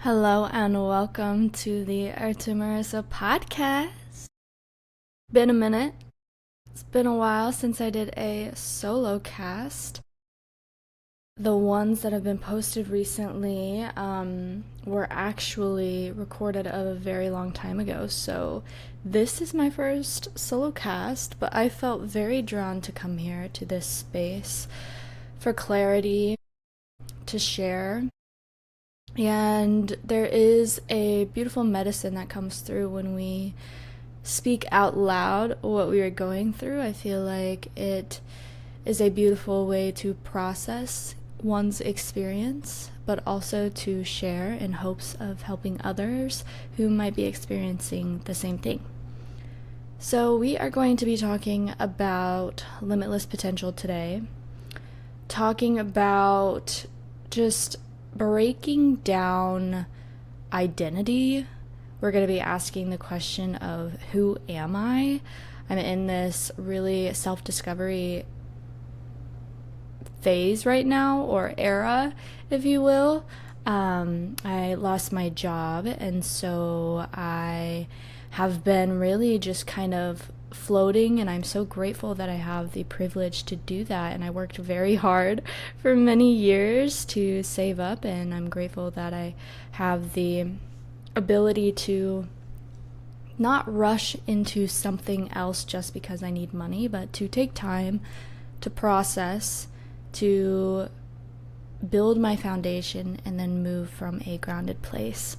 Hello and welcome to the Artu Marissa podcast. Been a minute. It's been a while since I did a solo cast. The ones that have been posted recently were actually recorded a very long time ago, so this is my first solo cast, but I felt very drawn to come here to this space for clarity, to share. And there is a beautiful medicine that comes through when we speak out loud what we are going through. I feel like it is a beautiful way to process one's experience, but also to share in hopes of helping others who might be experiencing the same thing. So we are going to be talking about limitless potential today, talking about just breaking down identity. We're going to be asking the question of who am I? I'm in this really self-discovery phase right now, or era, if you will. I lost my job, and so I have been really just kind of floating, and I'm so grateful that I have the privilege to do that. And I worked very hard for many years to save up, and I'm grateful that I have the ability to not rush into something else just because I need money, but to take time to process, to build my foundation, and then move from a grounded place.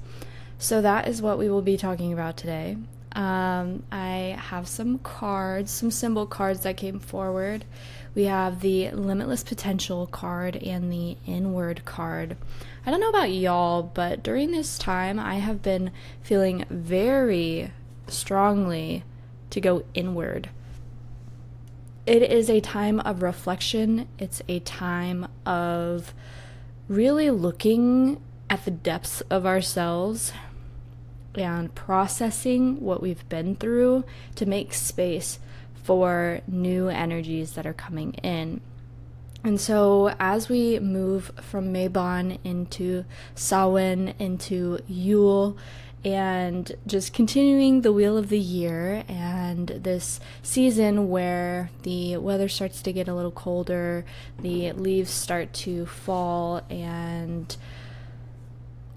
So that is what we will be talking about today. I have some cards, some symbol cards that came forward. We have the Limitless Potential card and the Inward card. I don't know about y'all, but during this time I have been feeling very strongly to go inward. It is a time of reflection. It's a time of really looking at the depths of ourselves and processing what we've been through to make space for new energies that are coming in. And so as we move from Mabon into Samhain, into Yule, and just continuing the wheel of the year, and this season where the weather starts to get a little colder, the leaves start to fall, and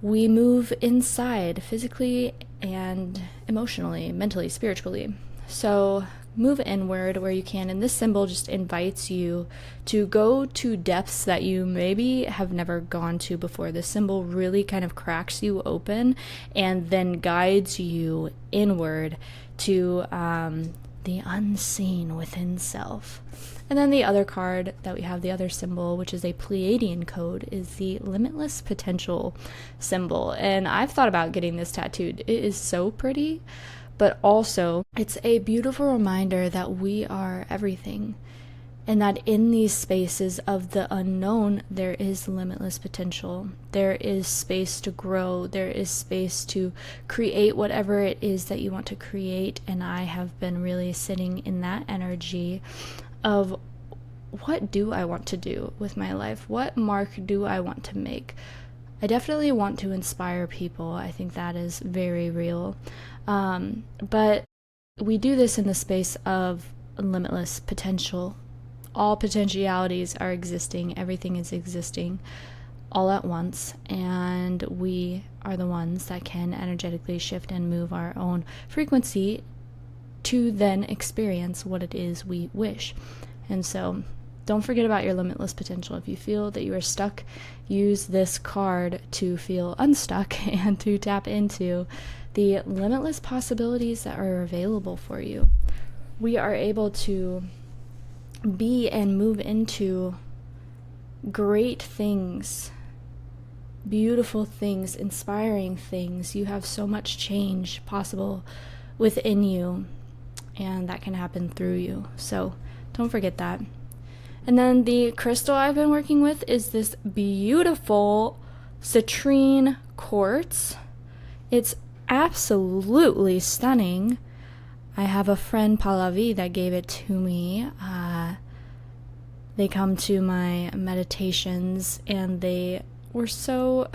we move inside physically and emotionally, mentally, spiritually. So move inward where you can, and this symbol just invites you to go to depths that you maybe have never gone to before. This symbol really kind of cracks you open and then guides you inward to the unseen within self. And then the other card that we have, the other symbol, which is a Pleiadian code, is the Limitless Potential symbol. And I've thought about getting this tattooed. It is so pretty, but also it's a beautiful reminder that we are everything, and that in these spaces of the unknown, there is limitless potential. There is space to grow. There is space to create whatever it is that you want to create. And I have been really sitting in that energy of, what do I want to do with my life? What mark do I want to make? I definitely want to inspire people. I think that is very real. But we do this in the space of limitless potential. All potentialities are existing. Everything is existing all at once. And we are the ones that can energetically shift and move our own frequency to then experience what it is we wish. And so don't forget about your limitless potential. If you feel that you are stuck, use this card to feel unstuck and to tap into the limitless possibilities that are available for you. We are able to be and move into great things, beautiful things, inspiring things. You have so much change possible within you, and that can happen through you. So don't forget that. And then the crystal I've been working with is this beautiful citrine quartz. It's absolutely stunning. I have a friend, Pallavi, that gave it to me. They come to my meditations, and they were so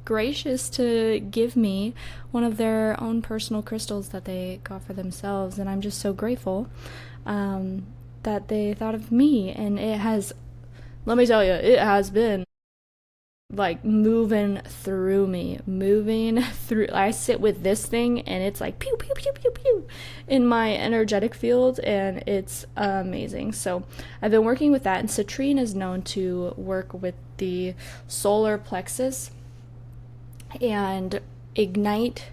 gracious to give me one of their own personal crystals that they got for themselves, and I'm just so grateful that they thought of me. And it has, let me tell you, it has been like moving through. I sit with this thing and it's like pew pew pew pew pew in my energetic field, and it's amazing. So I've been working with that, and citrine is known to work with the solar plexus and ignite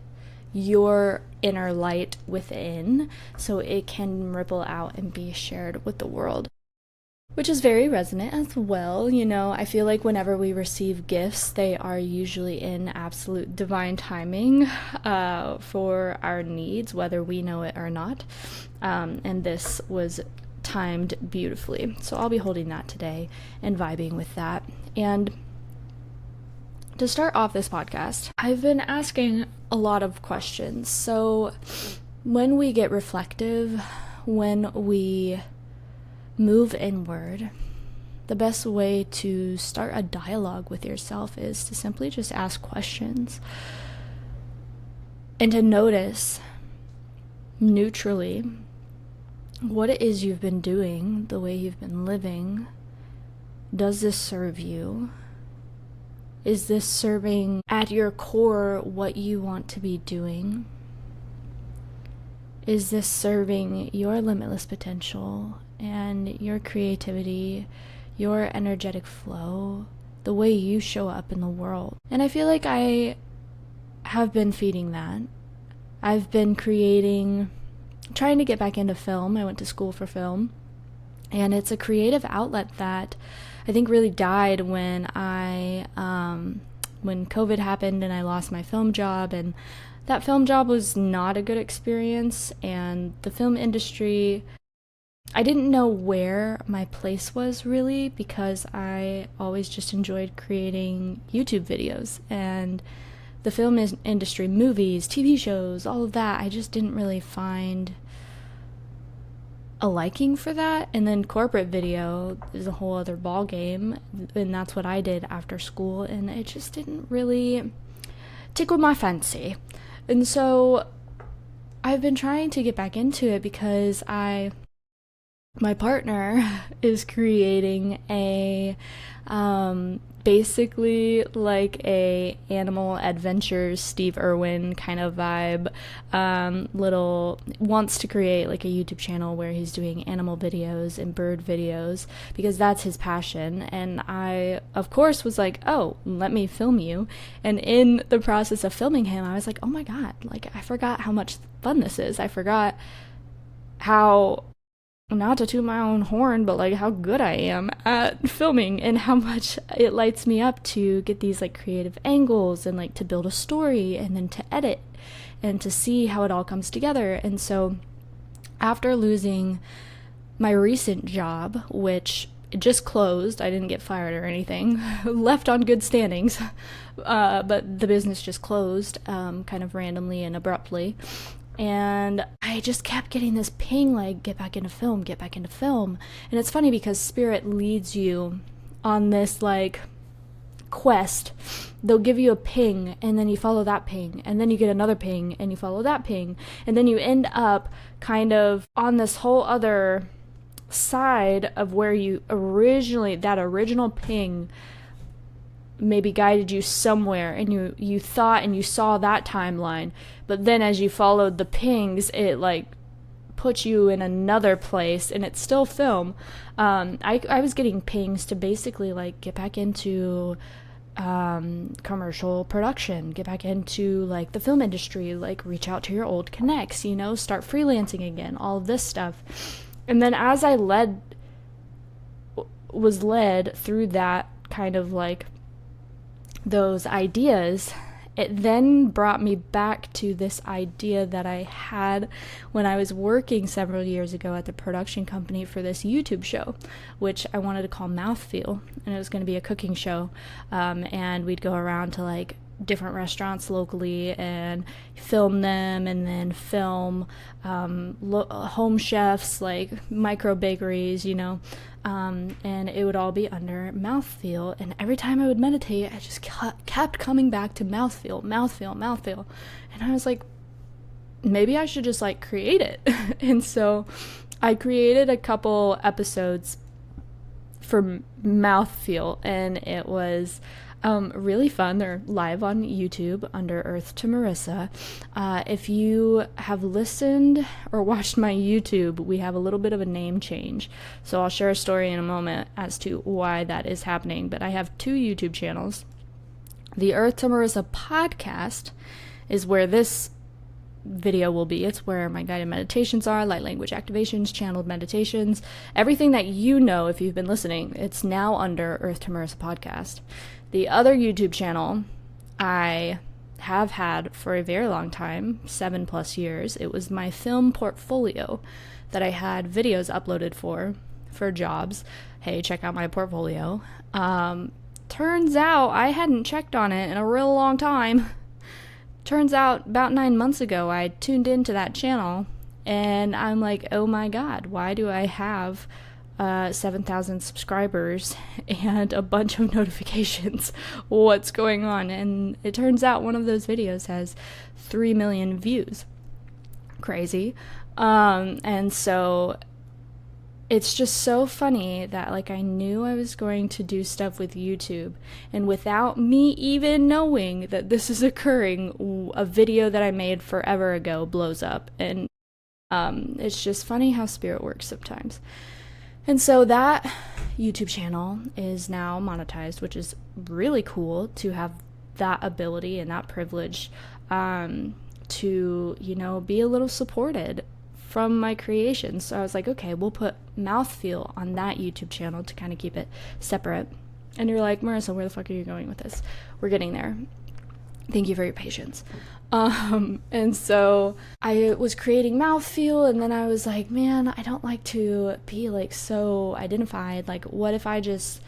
your inner light within, so it can ripple out and be shared with the world, which is very resonant as well. You know, I feel like whenever we receive gifts, they are usually in absolute divine timing for our needs, whether we know it or not. And this was timed beautifully. So I'll be holding that today and vibing with that. And to start off this podcast, I've been asking a lot of questions. So when we get reflective, when we move inward, the best way to start a dialogue with yourself is to simply just ask questions and to notice neutrally what it is you've been doing, the way you've been living. Does this serve you? Is this serving at your core what you want to be doing? Is this serving your limitless potential and your creativity, your energetic flow, the way you show up in the world? And I feel like I have been feeding that. I've been trying to get back into film. I went to school for film, and it's a creative outlet that I think really died when when COVID happened and I lost my film job, and that film job was not a good experience. And the film industry, I didn't know where my place was really, because I always just enjoyed creating YouTube videos, and the film industry, movies, TV shows, all of that, I just didn't really find a liking for that. And then corporate video is a whole other ball game, and that's what I did after school, and it just didn't really tickle my fancy. And so I've been trying to get back into it because my partner is creating a basically like a animal adventures Steve Irwin kind of vibe, wants to create like a YouTube channel where he's doing animal videos and bird videos, because that's his passion. And I of course was like, oh, let me film you. And in the process of filming him, I was like, oh my god, like I forgot how much fun this is. I forgot how, not to toot my own horn, but like how good I am at filming, and how much it lights me up to get these like creative angles and like to build a story and then to edit and to see how it all comes together. And so after losing my recent job, which just closed, I didn't get fired or anything, left on good standings, but the business just closed kind of randomly and abruptly. And I just kept getting this ping, like, get back into film, get back into film. And it's funny because Spirit leads you on this, like, quest. They'll give you a ping, and then you follow that ping, and then you get another ping, and you follow that ping. And then you end up kind of on this whole other side of where that original ping maybe guided you somewhere, and you thought and you saw that timeline, but then as you followed the pings, it like put you in another place, and it's still film. I was getting pings to basically like get back into commercial production, get back into like the film industry, like reach out to your old connects, start freelancing again, all of this stuff. And then as I was led through that kind of like those ideas, it then brought me back to this idea that I had when I was working several years ago at the production company for this YouTube show, which I wanted to call Mouthfeel, and it was going to be a cooking show, and we'd go around to like different restaurants locally and film them, and then film home chefs, like micro bakeries, and it would all be under mouthfeel. And every time I would meditate, I just kept coming back to mouthfeel, mouthfeel, mouthfeel. And I was like, maybe I should just like create it. And so I created a couple episodes for mouthfeel, and it was really fun. They're live on YouTube under Earth to Marissa. If you have listened or watched my YouTube, we have a little bit of a name change. So I'll share a story in a moment as to why that is happening. But I have 2 YouTube channels. The Earth to Marissa podcast is where this video will be. It's where my guided meditations are, light language activations, channeled meditations, everything that you know if you've been listening. It's now under Earth to Marissa podcast. The other YouTube channel I have had for a very long time, 7+ years. It was my film portfolio that I had videos uploaded for jobs. Hey, check out my portfolio. Turns out I hadn't checked on it in a real long time. Turns out about 9 months ago, I tuned into that channel, and I'm like, oh my God, why do I have 7,000 subscribers and a bunch of notifications? What's going on? And it turns out one of those videos has 3 million views. Crazy. And so it's just so funny that like I knew I was going to do stuff with YouTube, and without me even knowing that this is occurring, a video that I made forever ago blows up. And it's just funny how spirit works sometimes. And so that YouTube channel is now monetized, which is really cool to have that ability and that privilege to, be a little supported from my creations. So I was like, okay, we'll put mouthfeel on that YouTube channel to kind of keep it separate. And you're like, Marissa, where the fuck are you going with this? We're getting there. Thank you for your patience. And so I was creating mouthfeel, and then I was like, man, I don't like to be like so identified. Like, what if I just,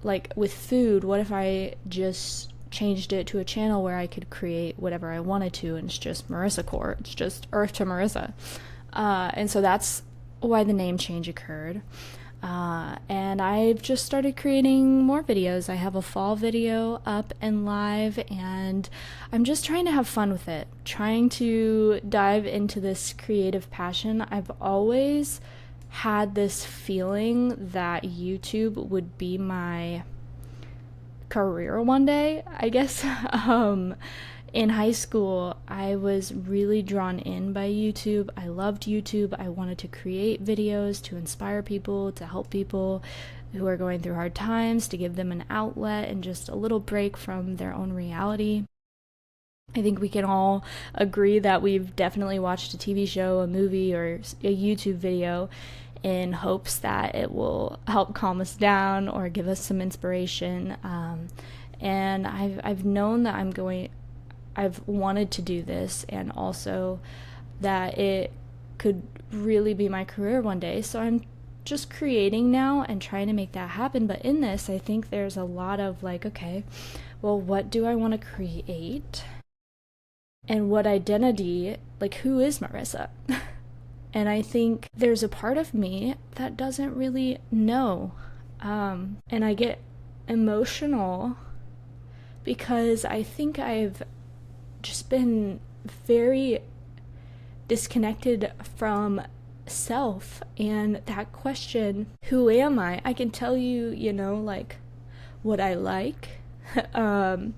like with food, what if I just changed it to a channel where I could create whatever I wanted to, and it's just Marissa Core. It's just Earth to Marissa. And so that's why the name change occurred. And I've just started creating more videos. I have a fall video up and live, and I'm just trying to have fun with it, trying to dive into this creative passion. I've always had this feeling that YouTube would be my career one day, I guess. In high school, I was really drawn in by YouTube. I loved YouTube. I wanted to create videos to inspire people, to help people who are going through hard times, to give them an outlet and just a little break from their own reality. I think we can all agree that we've definitely watched a TV show, a movie, or a YouTube video in hopes that it will help calm us down or give us some inspiration. And I've known that I've wanted to do this, and also that it could really be my career one day. So I'm just creating now and trying to make that happen. But in this, I think there's a lot of like, okay, well, what do I want to create? And what identity, like, who is Marissa? And I think there's a part of me that doesn't really know. And I get emotional because I think I've just been very disconnected from self and that question, who am I? I can tell you, like what I like, and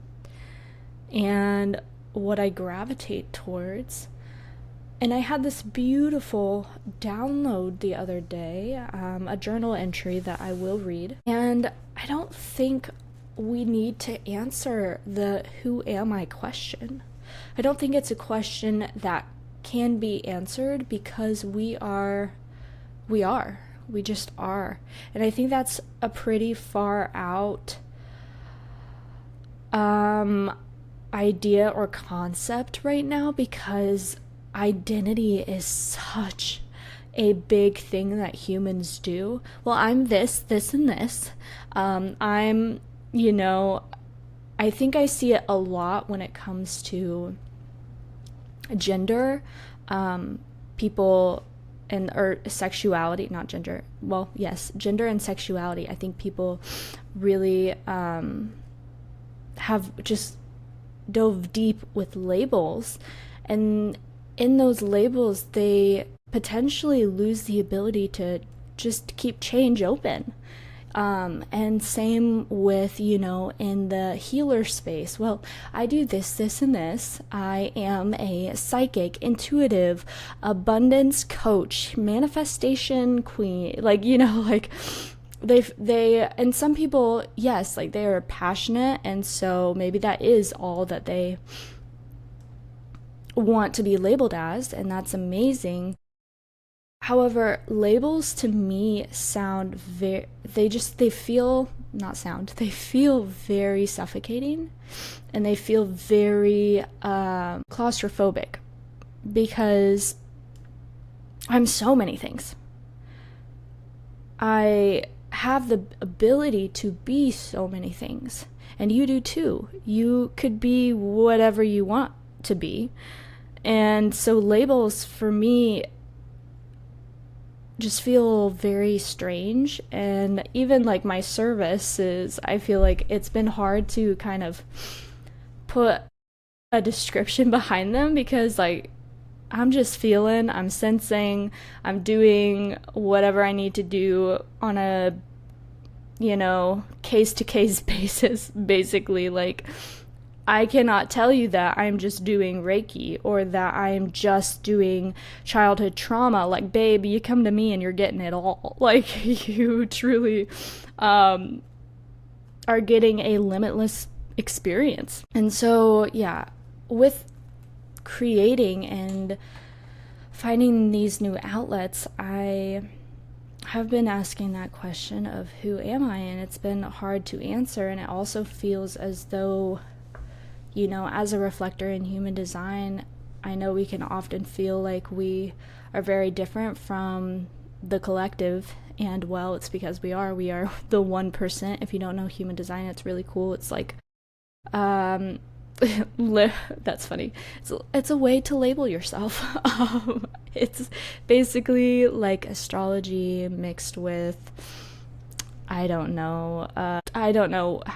what I gravitate towards. And I had this beautiful download the other day, a journal entry that I will read. And I don't think we need to answer the who am I question. I don't think it's a question that can be answered because we just are. And I think that's a pretty far out idea or concept right now, because identity is such a big thing that humans do. Well, I'm this, and this. I'm, I think I see it a lot when it comes to gender, people and or sexuality, not gender. Well, yes, gender and sexuality. I think people really have just dove deep with labels, and in those labels, they potentially lose the ability to just keep change open. And same with, in the healer space. Well, I do this, and this. I am a psychic, intuitive, abundance coach, manifestation queen. Like and some people, yes, like they are passionate, and so maybe that is all that they want to be labeled as, and that's amazing. However, labels to me sound they feel, not sound, they feel very suffocating, and they feel very claustrophobic, because I'm so many things. I have the ability to be so many things, and you do too. You could be whatever you want to be. And so labels for me just feel very strange. And even like my services, I feel like it's been hard to kind of put a description behind them, because like I'm just feeling, I'm sensing, I'm doing whatever I need to do on a case to case basis, basically. Like, I cannot tell you that I'm just doing Reiki, or that I'm just doing childhood trauma. Like, babe, you come to me and you're getting it all. Like, you truly are getting a limitless experience. And so, yeah, with creating and finding these new outlets, I have been asking that question of who am I? And it's been hard to answer. And it also feels as though, as a reflector in human design, I know we can often feel like we are very different from the collective. And well, it's because we are the 1%. If you don't know human design, it's really cool. It's like, that's funny. It's a way to label yourself. It's basically like astrology mixed with, I don't know how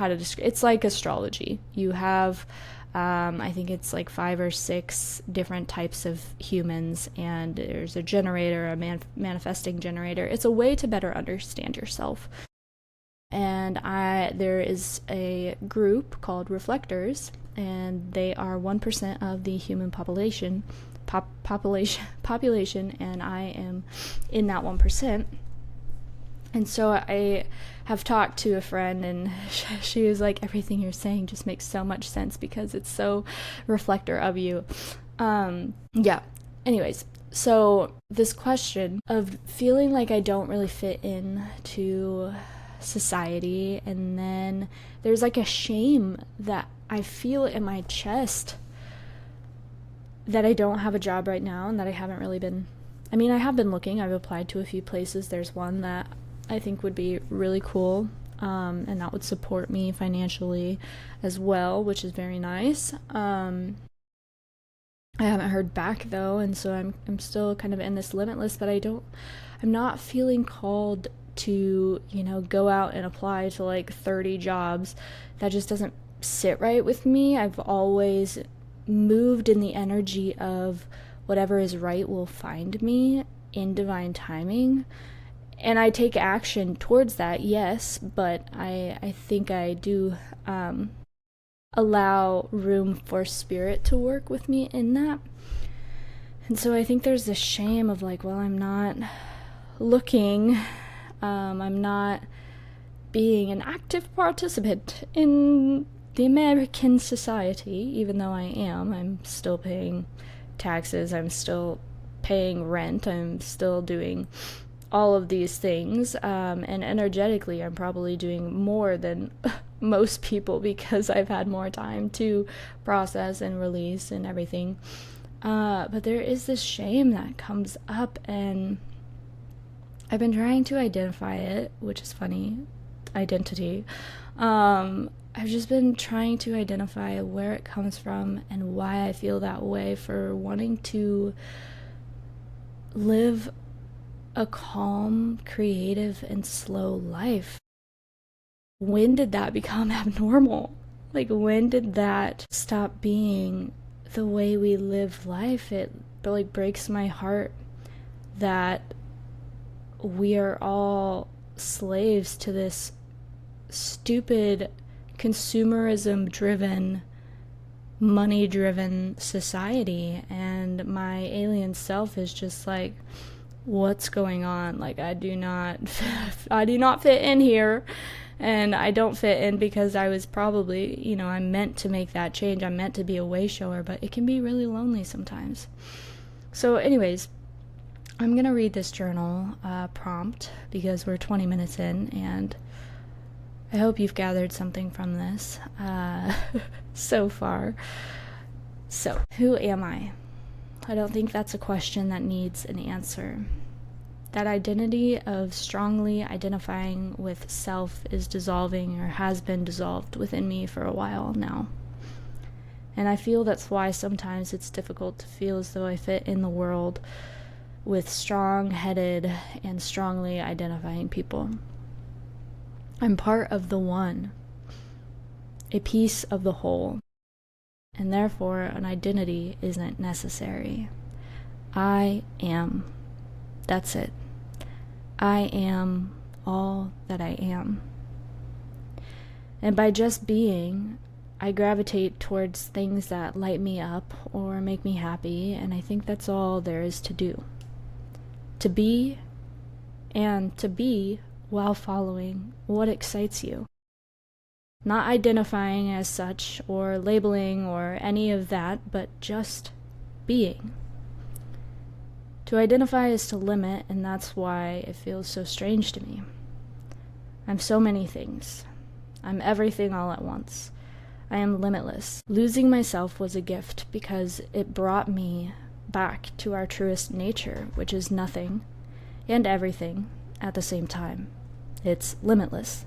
to describe. It's like astrology. You have, I think it's like 5 or 6 different types of humans, and there's a generator, a manifesting generator. It's a way to better understand yourself. And there is a group called Reflectors, and they are 1% of the human population, and I am in that 1%. And so I have talked to a friend, and she was like, everything you're saying just makes so much sense because it's so reflector of you. Yeah. Anyways, so this question of feeling like I don't really fit into society, and then there's like a shame that I feel in my chest that I don't have a job right now, and that I haven't really been, I have been looking. I've applied to a few places. There's one that I think would be really cool, and that would support me financially as well, which is very nice. I haven't heard back though, and so I'm still kind of in this Limitless, but I'm not feeling called to, go out and apply to like 30 jobs. That just doesn't sit right with me. I've always moved in the energy of whatever is right will find me in divine timing. And I take action towards that, yes, but I think I do allow room for spirit to work with me in that. And so I think there's this shame of like, well, I'm not looking, I'm not being an active participant in the American society, even though I am. I'm still paying taxes, I'm still paying rent, I'm still doing all of these things, and energetically I'm probably doing more than most people because I've had more time to process and release and everything. But there is this shame that comes up, and I've been trying to identify it, which is funny, identity. I've just been trying to identify where it comes from and why I feel that way for wanting to live a calm, creative, and slow life. When did that become abnormal? Like, when did that stop being the way we live life? It like breaks my heart that we are all slaves to this stupid consumerism driven, money driven society, and my alien self is just like, what's going on? Like, I do not fit in here. And I don't fit in because I was probably, I'm meant to make that change. I'm meant to be a way shower, but it can be really lonely sometimes. So anyways, I'm going to read this journal prompt because we're 20 minutes in, and I hope you've gathered something from this so far. So, who am I? I don't think that's a question that needs an answer. That identity of strongly identifying with self is dissolving, or has been dissolved within me for a while now. And I feel that's why sometimes it's difficult to feel as though I fit in the world with strong-headed and strongly identifying people. I'm part of the one, a piece of the whole, and therefore an identity isn't necessary. I am. That's it. I am all that I am. And by just being, I gravitate towards things that light me up or make me happy, and I think that's all there is to do. To be, and to be while following what excites you. Not identifying as such, or labeling, or any of that, but just being. To identify is to limit, and that's why it feels so strange to me. I'm so many things. I'm everything all at once. I am limitless. Losing myself was a gift because it brought me back to our truest nature, which is nothing and everything at the same time. It's limitless.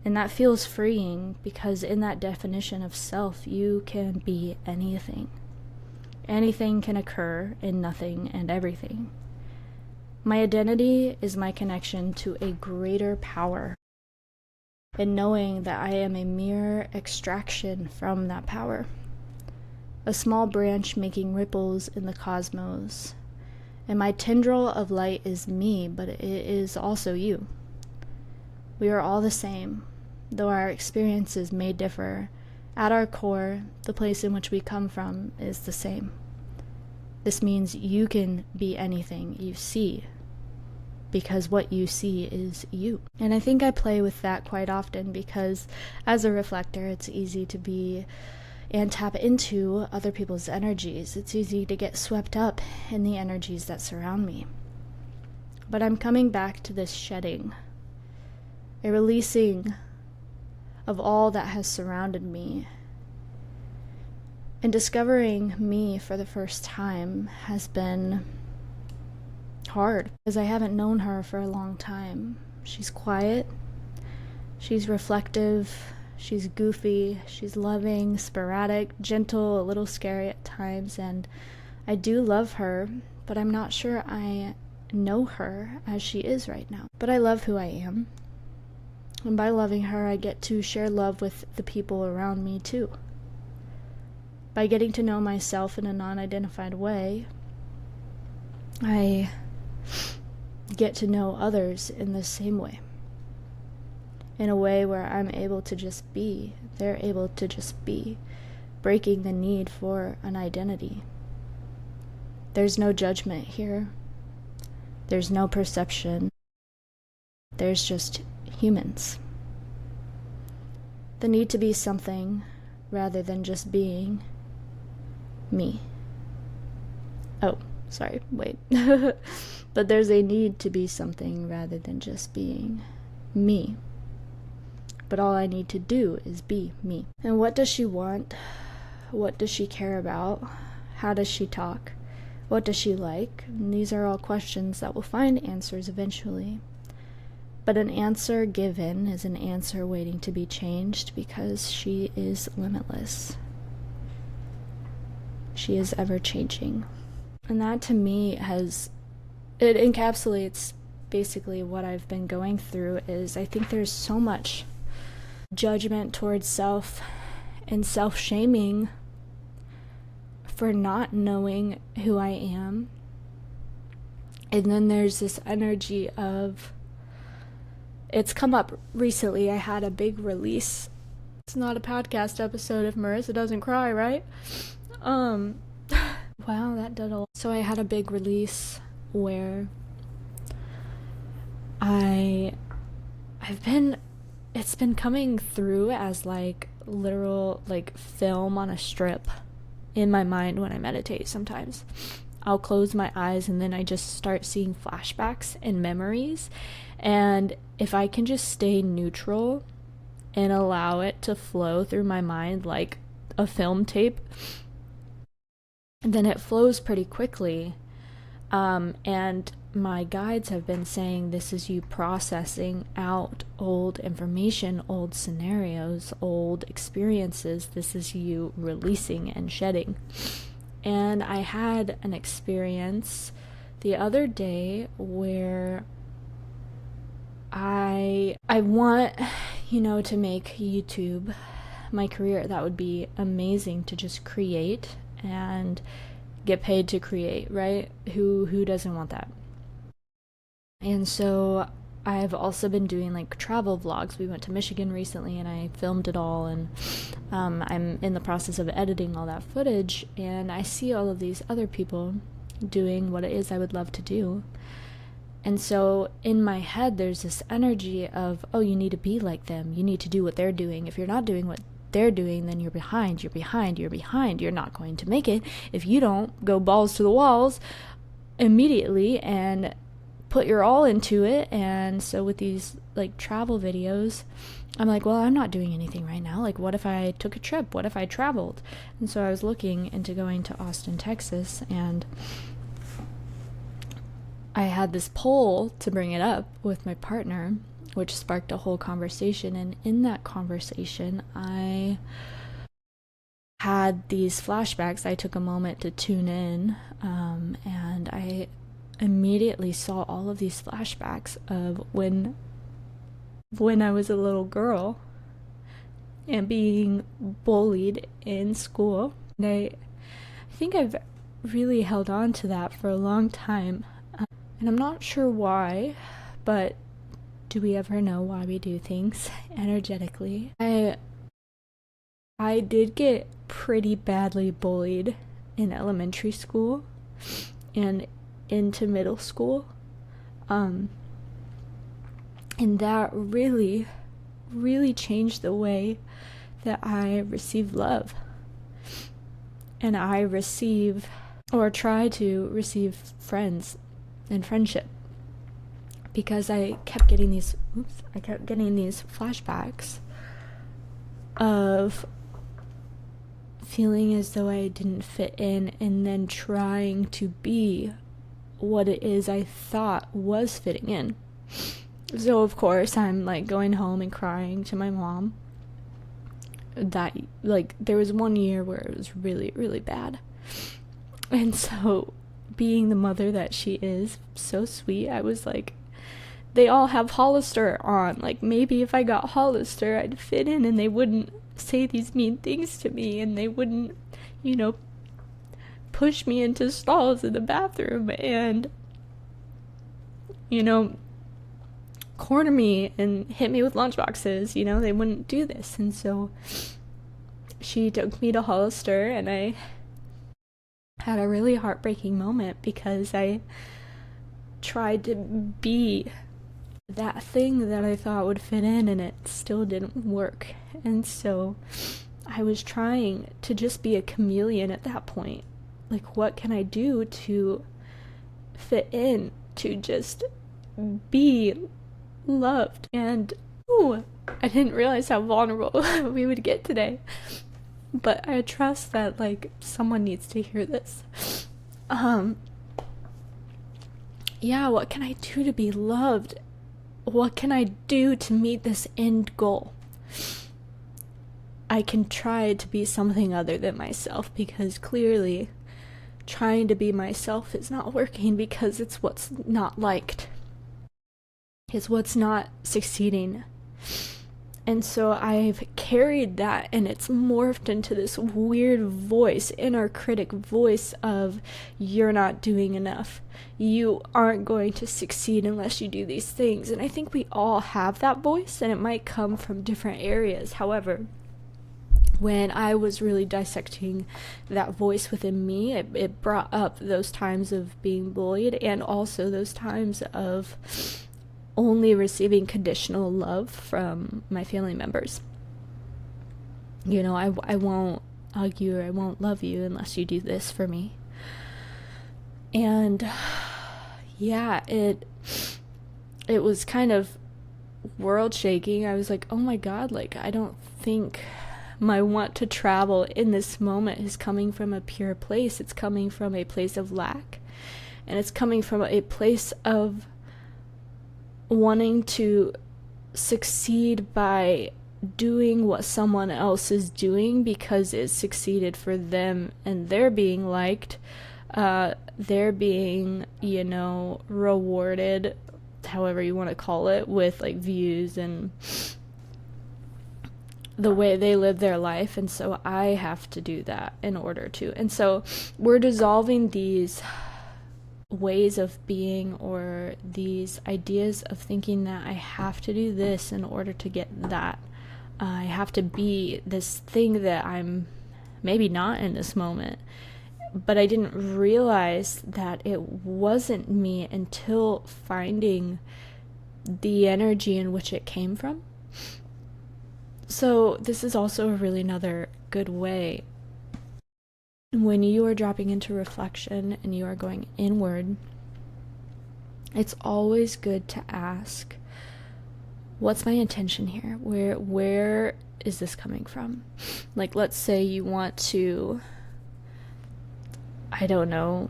And that feels freeing because in that definition of self, you can be anything. Anything can occur in nothing and everything. My identity is my connection to a greater power, and knowing that I am a mere extraction from that power. A small branch making ripples in the cosmos. And my tendril of light is me, but it is also you. We are all the same, though our experiences may differ. At our core, the place in which we come from is the same. This means you can be anything you see, because what you see is you. And I think I play with that quite often because as a reflector, it's easy to be and tap into other people's energies. It's easy to get swept up in the energies that surround me. But I'm coming back to this shedding, a releasing of all that has surrounded me. And discovering me for the first time has been hard because I haven't known her for a long time. She's quiet, she's reflective, she's goofy, she's loving, sporadic, gentle, a little scary at times, and I do love her, but I'm not sure I know her as she is right now. But I love who I am. And by loving her, I get to share love with the people around me too. By getting to know myself in a non-identified way, I get to know others in the same way. In a way where I'm able to just be, they're able to just be, breaking the need for an identity. There's no judgment here. There's no perception. There's just humans. The need to be something rather than just being me. Oh, sorry, wait. But there's a need to be something rather than just being me. But all I need to do is be me. And what does she want? What does she care about? How does she talk? What does she like? And these are all questions that will find answers eventually. But an answer given is an answer waiting to be changed, because she is limitless. She is ever changing. And that to me it encapsulates basically what I've been going through. Is I think there's so much judgment towards self and self-shaming for not knowing who I am. And then there's this energy of, it's come up recently, I had a big release. It's not a podcast episode if Marissa doesn't cry, right? Wow, that did a lot. So I had a big release where it's been coming through as like literal like film on a strip in my mind when I meditate. Sometimes I'll close my eyes and then I just start seeing flashbacks and memories, and if I can just stay neutral and allow it to flow through my mind like a film tape, then it flows pretty quickly. And my guides have been saying this is you processing out old information, old scenarios, old experiences. This is you releasing and shedding. And I had an experience the other day where I want, to make YouTube my career. That would be amazing, to just create and get paid to create, right? Who doesn't want that? And so I've also been doing like travel vlogs. We went to Michigan recently and I filmed it all, and I'm in the process of editing all that footage, and I see all of these other people doing what it is I would love to do. And so in my head there's this energy of, oh, you need to be like them, you need to do what they're doing. If you're not doing what they're doing, then you're behind, you're not going to make it if you don't go balls to the walls immediately and put your all into it. And so with these like travel videos, I'm like, well, I'm not doing anything right now. Like, what if I took a trip? What if I traveled? And so I was looking into going to Austin, Texas, and I had this poll to bring it up with my partner, which sparked a whole conversation. And in that conversation, I had these flashbacks. I took a moment to tune in, and I immediately saw all of these flashbacks of when I was a little girl and being bullied in school. And I think I've really held on to that for a long time. And I'm not sure why, but do we ever know why we do things energetically? I did get pretty badly bullied in elementary school and into middle school. And that really, really changed the way that I receive love. And I receive, or try to receive, friends and friendship, because I kept getting these flashbacks of feeling as though I didn't fit in, and then trying to be what it is I thought was fitting in. So of course I'm like going home and crying to my mom. That, like, there was one year where it was really, really bad. And so, being the mother that she is, so sweet, I was like, they all have Hollister on. Like, maybe if I got Hollister, I'd fit in and they wouldn't say these mean things to me, and they wouldn't, push me into stalls in the bathroom and, corner me and hit me with lunchboxes. They wouldn't do this. And so she took me to Hollister, and I had a really heartbreaking moment because I tried to be that thing that I thought would fit in, and it still didn't work. And so I was trying to just be a chameleon at that point. Like, what can I do to fit in, to just be loved? And I didn't realize how vulnerable we would get today, but I trust that like someone needs to hear this. What can I do to be loved? what can I do to meet this end goal? I can try to be something other than myself, because clearly trying to be myself is not working, because it's what's not liked. It's what's not succeeding. And so I've carried that, and it's morphed into this weird voice, inner critic voice of, you're not doing enough. You aren't going to succeed unless you do these things. And I think we all have that voice, and it might come from different areas. However, when I was really dissecting that voice within me, it brought up those times of being bullied, and also those times of only receiving conditional love from my family members. You know, I won't hug you, or I won't love you unless you do this for me. And yeah, it was kind of world shaking. I was like, oh my God, like, I don't think my want to travel in this moment is coming from a pure place. It's coming from a place of lack, and it's coming from a place of wanting to succeed by doing what someone else is doing because it succeeded for them, and they're being liked, they're being, you know, rewarded, however you want to call it, with like views and the way they live their life. And so I have to do that in order to. And so we're dissolving these ways of being, or these ideas of thinking that I have to do this in order to get that. I have to be this thing that I'm maybe not in this moment. But I didn't realize that it wasn't me until finding the energy in which it came from. So this is also a really another good way. When you are dropping into reflection and you are going inward, it's always good to ask, what's my intention here? Where is this coming from? Like, let's say you want to, I don't know,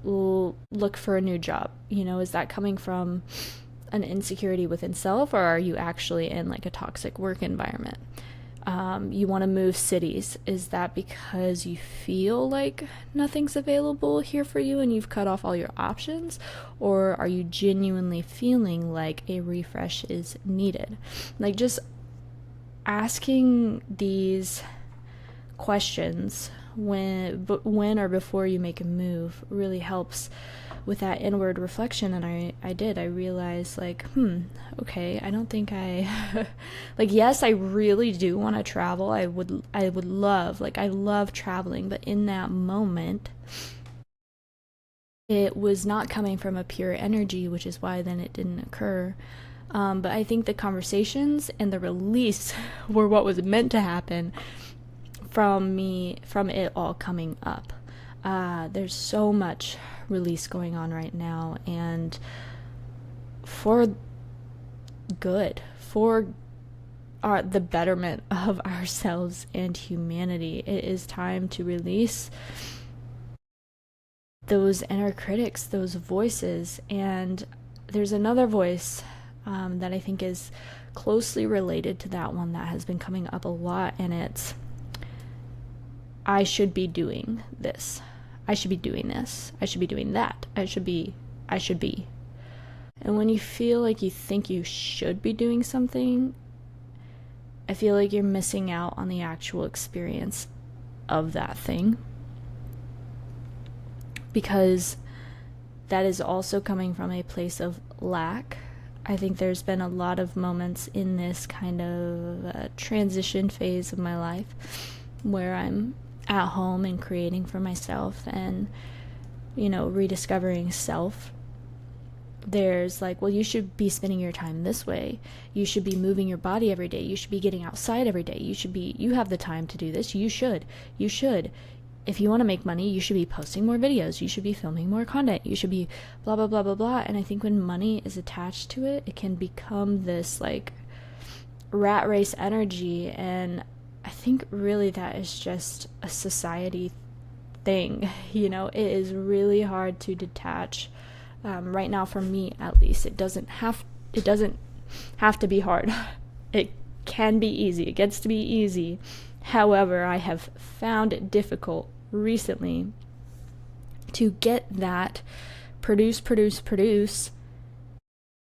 look for a new job. You know, is that coming from an insecurity within self, or are you actually in like a toxic work environment? You want to move cities. Is that because you feel like nothing's available here for you and you've cut off all your options? Or are you genuinely feeling like a refresh is needed? Like, just asking these questions when or before you make a move really helps with that inward reflection. And I realized, like, okay, I don't think I like, yes, I really do want to travel. I would love, like, I love traveling, but in that moment it was not coming from a pure energy, which is why then it didn't occur. But I think the conversations and the release were what was meant to happen from it all coming up. There's so much release going on right now, and for good, for the betterment of ourselves and humanity, it is time to release those inner critics, those voices. And there's another voice that I think is closely related to that one that has been coming up a lot, and it's, I should be doing this. I should be doing this. I should be doing that. I should be. And when you feel like you think you should be doing something, I feel like you're missing out on the actual experience of that thing. Because that is also coming from a place of lack. I think there's been a lot of moments in this kind of transition phase of my life where I'm at home and creating for myself and, you know, rediscovering self. There's like, well, you should be spending your time this way. You should be moving your body every day. You should be getting outside every day. You have the time to do this. You should. If you want to make money, you should be posting more videos. You should be filming more content. You should be blah, blah, blah, blah, blah. And I think when money is attached to it, it can become this like rat race energy. And I think really that is just a society thing. You know, it is really hard to detach. Right now, for me at least, it doesn't have to be hard. It can be easy. It gets to be easy. However, I have found it difficult recently to get that produce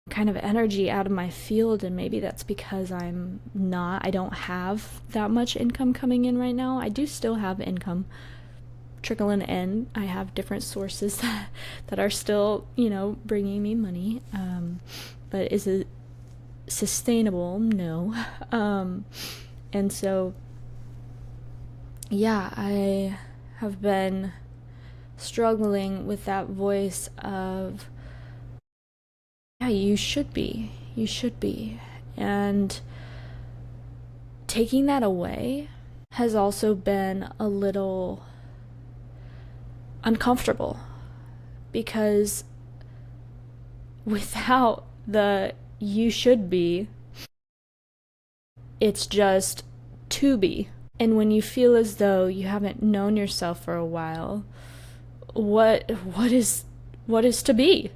kind of energy out of my field. And maybe that's because I don't have that much income coming in right now. I do still have income trickling in. I have different sources that are still, bringing me money. But is it sustainable? No. And so, yeah, I have been struggling with that voice of, yeah, you should be. And taking that away has also been a little uncomfortable, because without the you should be, it's just to be. And when you feel as though you haven't known yourself for a while, what is to be?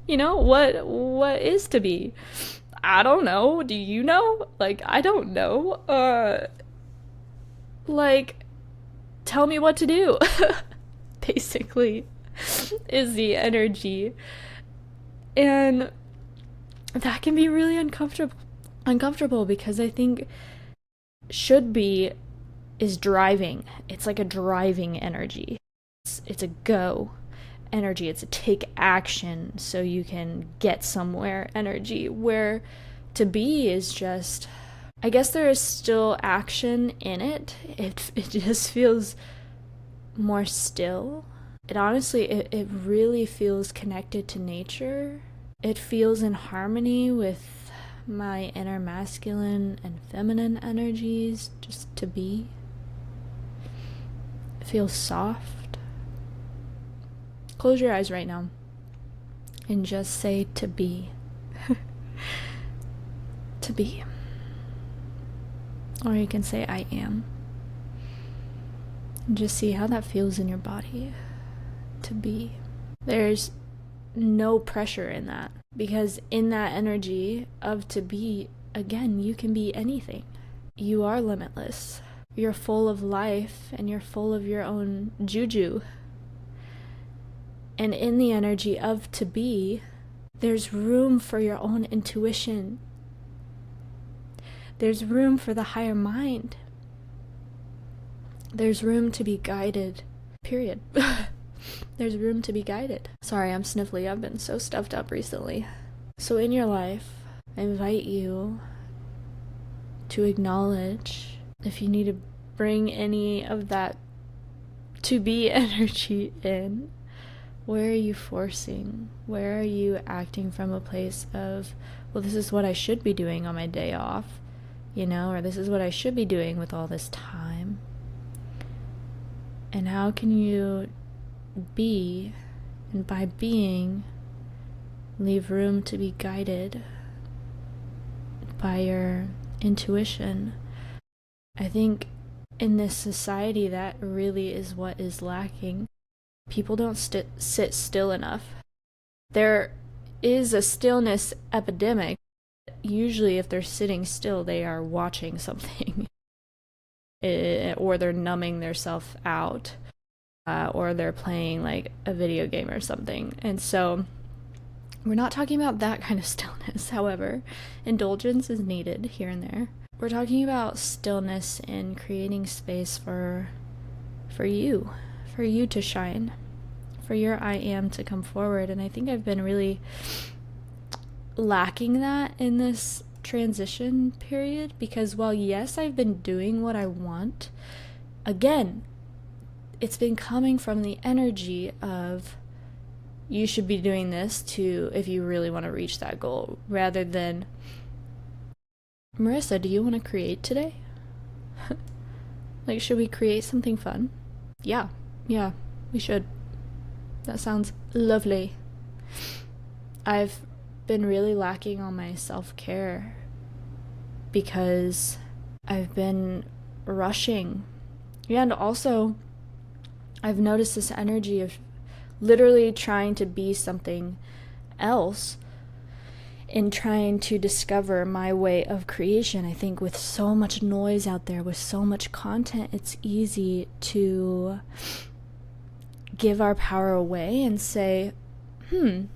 What is to be? I don't know. Do you know? I don't know. Tell me what to do. Basically, is the energy. And that can be really uncomfortable because I think should be is driving. It's like a driving energy. It's a go energy. It's a take action so you can get somewhere energy, where to be is just, I guess there is still action in it. It just feels more still. It really feels connected to nature. It feels in harmony with my inner masculine and feminine energies, just to be. It feels soft. Close your eyes right now and just say to be. To be. Or you can say I am. And just see how that feels in your body. To be. There's no pressure in that, because in that energy of to be, again, you can be anything. You are limitless. You're full of life and you're full of your own juju. And in the energy of to be, there's room for your own intuition. There's room for the higher mind. There's room to be guided, period. There's room to be guided. Sorry, I'm sniffly. I've been so stuffed up recently. So in your life, I invite you to acknowledge if you need to bring any of that to be energy in. Where are you forcing? Where are you acting from a place of, well, this is what I should be doing on my day off, or this is what I should be doing with all this time? And how can you be, and by being, leave room to be guided by your intuition? I think in this society that really is what is lacking. People don't sit still enough. There is a stillness epidemic. Usually if they're sitting still, they are watching something. Or they're numbing themselves out. Or they're playing like a video game or something. And so we're not talking about that kind of stillness. However, indulgence is needed here and there. We're talking about stillness and creating space for you to shine, for your I am to come forward. And I think I've been really lacking that in this transition period, because while yes, I've been doing what I want, again, it's been coming from the energy of you should be doing this to, if you really want to reach that goal, rather than, Marissa, do you want to create today? Like, should we create something fun? Yeah, we should. That sounds lovely. I've been really lacking on my self-care because I've been rushing. And also, I've noticed this energy of literally trying to be something else in trying to discover my way of creation. I think with so much noise out there, with so much content, it's easy to give our power away and say, I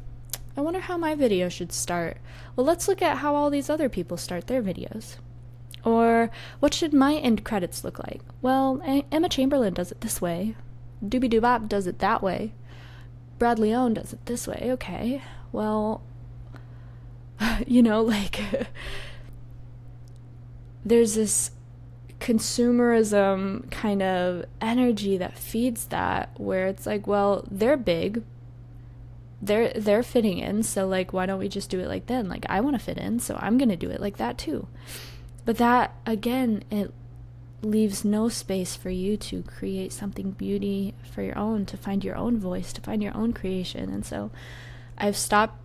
wonder how my video should start. Well, let's look at how all these other people start their videos. Or what should my end credits look like? Well, Emma Chamberlain does it this way. Doobie Doobop does it that way. Brad Leone does it this way. Okay, well, there's this consumerism kind of energy that feeds that, where it's like, well, they're big, they're fitting in, so like, why don't we just do it like them? Like, I want to fit in, so I'm gonna do it like that too. But that, again, it leaves no space for you to create something beauty for your own, to find your own voice, to find your own creation. And so I've stopped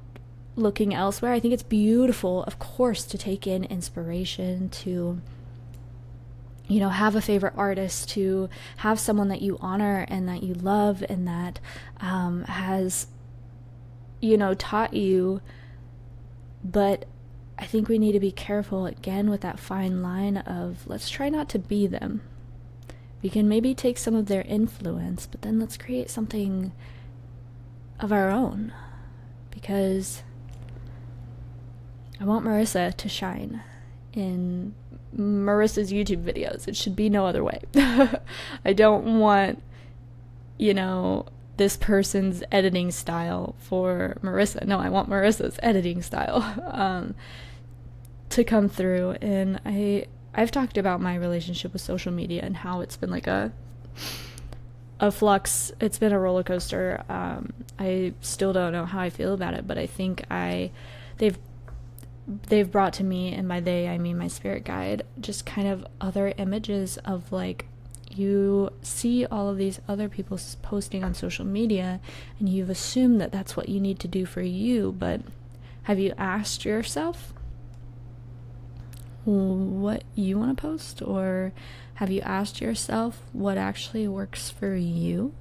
looking elsewhere. I think it's beautiful, of course, to take in inspiration, to have a favorite artist, to have someone that you honor and that you love and that has taught you. But I think we need to be careful again with that fine line of, let's try not to be them. We can maybe take some of their influence, but then let's create something of our own, because I want Marissa to shine in Marissa's YouTube videos. It should be no other way. I don't want, this person's editing style for Marissa. No, I want Marissa's editing style to come through. And I've talked about my relationship with social media and how it's been like a flux. It's been a roller coaster. I still don't know how I feel about it, but I think they've brought to me, and by they I mean my spirit guide, just kind of other images of like, you see all of these other people posting on social media and you've assumed that that's what you need to do for you, but have you asked yourself what you want to post? Or have you asked yourself what actually works for you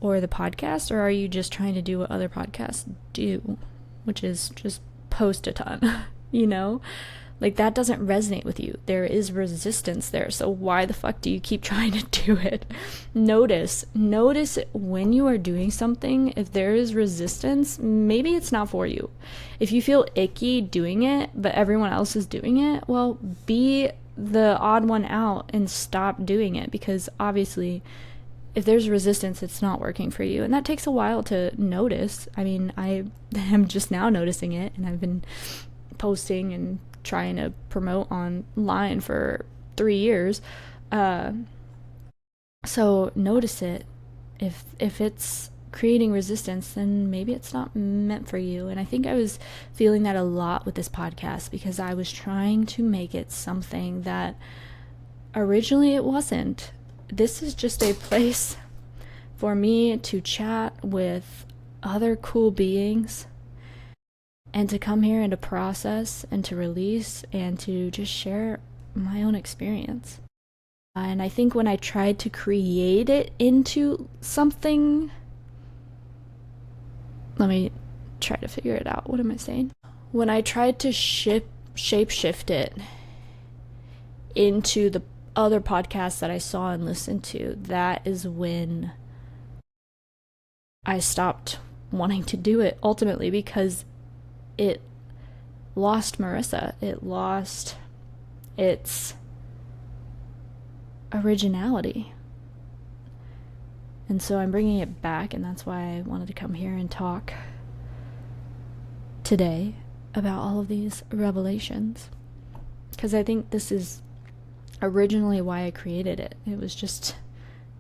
or the podcast? Or are you just trying to do what other podcasts do, which is just post a ton? Like, that doesn't resonate with you. There is resistance there. So why the fuck do you keep trying to do it? Notice when you are doing something. If there is resistance, maybe it's not for you. If you feel icky doing it, but everyone else is doing it, well, be the odd one out and stop doing it, because obviously if there's resistance, it's not working for you. And that takes a while to notice. I mean, I am just now noticing it, and I've been posting and trying to promote online for 3 years. So notice it. If it's creating resistance, then maybe it's not meant for you. And I think I was feeling that a lot with this podcast, because I was trying to make it something that originally it wasn't. This is just a place for me to chat with other cool beings, and to come here and to process and to release and to just share my own experience. And I think when I tried to create it into something, let me try to figure it out. What am I saying? When I tried to shape-shift it into the other podcasts that I saw and listened to, that is when I stopped wanting to do it, ultimately, because it lost Marissa. It lost its originality. And so I'm bringing it back, and that's why I wanted to come here and talk today about all of these revelations. Because I think this is originally why I created it. It was just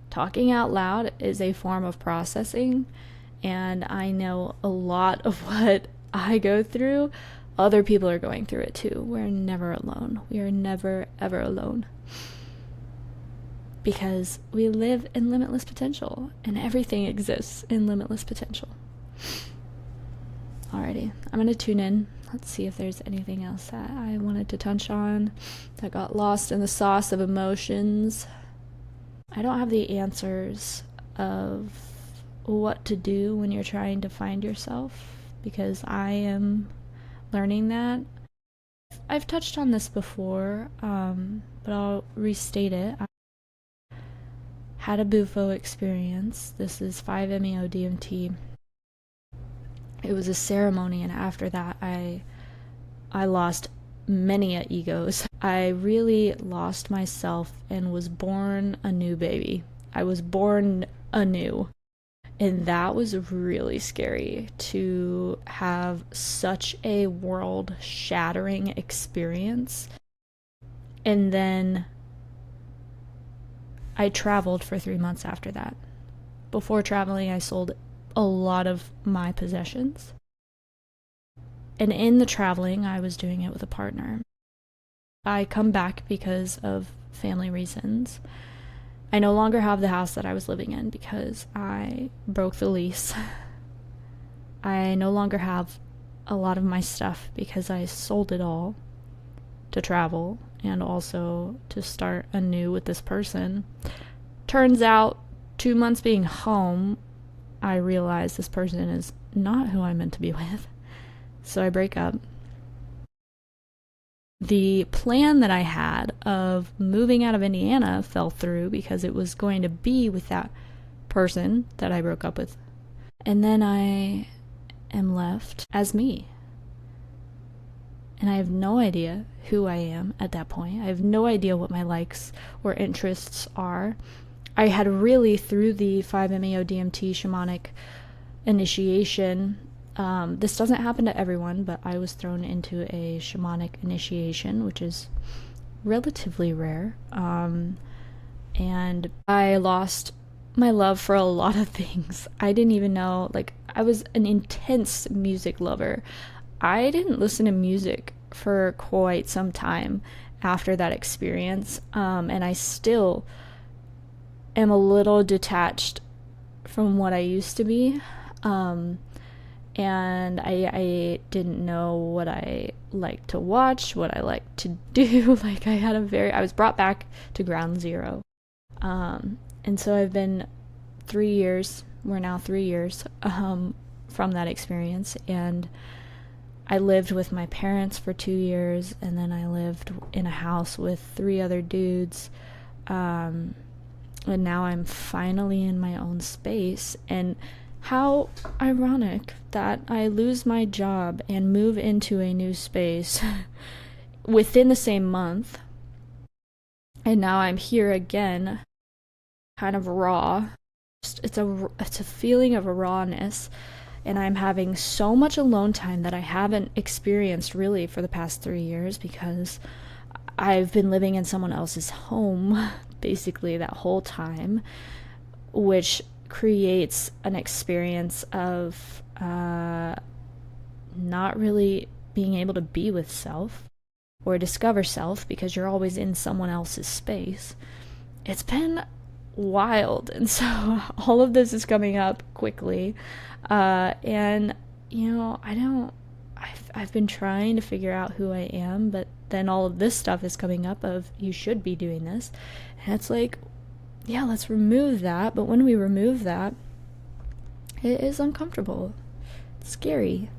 talking out loud is a form of processing, and I know a lot of what I go through, other people are going through it too. We're never alone. We are never, ever alone. Because we live in limitless potential, and everything exists in limitless potential. Alrighty, I'm going to tune in. Let's see if there's anything else that I wanted to touch on that got lost in the sauce of emotions. I don't have the answers of what to do when you're trying to find yourself, because I am learning that. I've touched on this before, but I'll restate it. I had a bufo experience. This is 5-MeO-DMT. It was a ceremony, and after that I lost many egos. I really lost myself and was born a new baby. I was born anew. And that was really scary, to have such a world-shattering experience. And then I traveled for 3 months after that. Before traveling, I sold a lot of my possessions. And in the traveling, I was doing it with a partner. I come back because of family reasons. I no longer have the house that I was living in because I broke the lease. I no longer have a lot of my stuff because I sold it all to travel and also to start anew with this person. Turns out, 2 months being home, I realized this person is not who I'm meant to be with. So I break up. The plan that I had of moving out of Indiana fell through because it was going to be with that person that I broke up with. And then I am left as me. And I have no idea who I am at that point. I have no idea what my likes or interests are. I had really, through the 5-MeO-DMT shamanic initiation, this doesn't happen to everyone, but I was thrown into a shamanic initiation, which is relatively rare. And I lost my love for a lot of things. I didn't even know, like, I was an intense music lover. I didn't listen to music for quite some time after that experience, and I still am a little detached from what I used to be. And I didn't know what I liked to watch, what I liked to do. Like, I was brought back to ground zero. And so I've been 3 years, we're now 3 years, from that experience. And I lived with my parents for 2 years, and then I lived in a house with 3 other dudes. And now I'm finally in my own space. And how ironic that I lose my job and move into a new space within the same month. And now I'm here again, kind of raw. It's a feeling of rawness. And I'm having so much alone time that I haven't experienced really for the past 3 years, because I've been living in someone else's home basically that whole time, which creates an experience of not really being able to be with self or discover self, because you're always in someone else's space. It's been wild, and so all of this is coming up quickly, and I've been trying to figure out who I am, but then all of this stuff is coming up of, you should be doing this, and it's like, yeah, let's remove that. But when we remove that, it is uncomfortable. It's scary.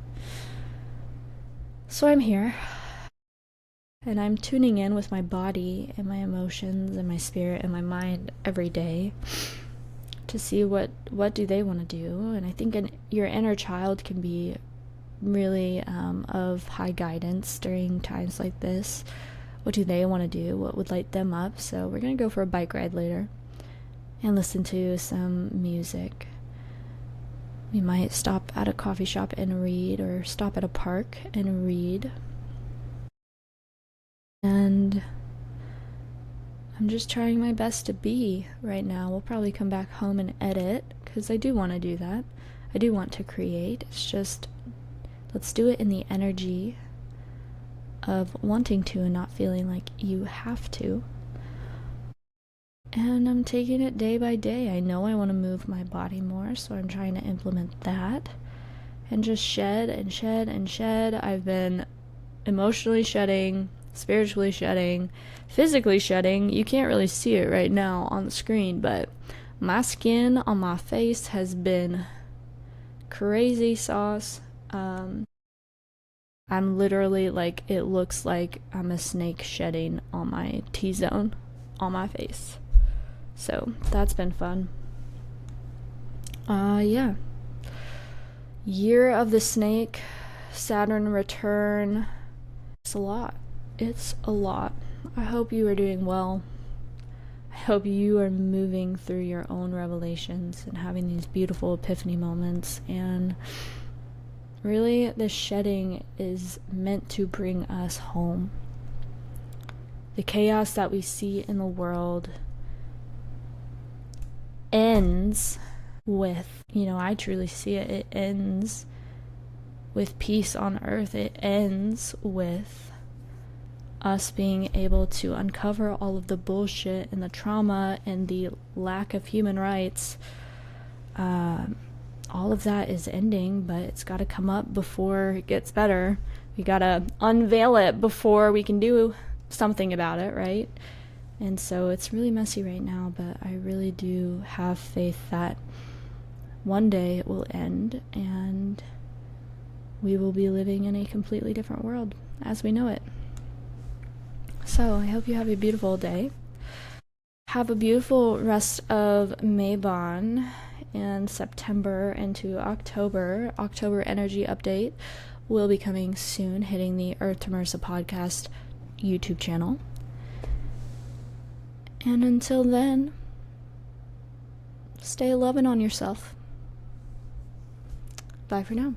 So I'm here, and I'm tuning in with my body and my emotions and my spirit and my mind every day to see what do they want to do. And I think your inner child can be really of high guidance during times like this. What do they want to do? What would light them up? So we're going to go for a bike ride later and listen to some music. We might stop at a coffee shop and read, or stop at a park and read. And I'm just trying my best to be right now. We'll probably come back home and edit, because I do want to do that. I do want to create. It's just, let's do it in the energy of wanting to and not feeling like you have to. And I'm taking it day by day. I know I want to move my body more, so I'm trying to implement that and just shed and shed and shed. I've been emotionally shedding, spiritually shedding, physically shedding. You can't really see it right now on the screen, but my skin on my face has been crazy sauce. I'm literally like, it looks like I'm a snake shedding on my T-zone on my face. So that's been fun. Yeah. Year of the Snake, Saturn return. It's a lot. It's a lot. I hope you are doing well. I hope you are moving through your own revelations and having these beautiful epiphany moments. And really, the shedding is meant to bring us home. The chaos that we see in the world ends with, I truly see it, it ends with peace on earth. It ends with us being able to uncover all of the bullshit and the trauma and the lack of human rights. All of that is ending, but it's got to come up before it gets better. We got to unveil it before we can do something about it, right? And so it's really messy right now, but I really do have faith that one day it will end and we will be living in a completely different world as we know it. So I hope you have a beautiful day. Have a beautiful rest of Maybon and September into October. October energy update will be coming soon, hitting the Earth to Marissa podcast YouTube channel. And until then, stay loving on yourself. Bye for now.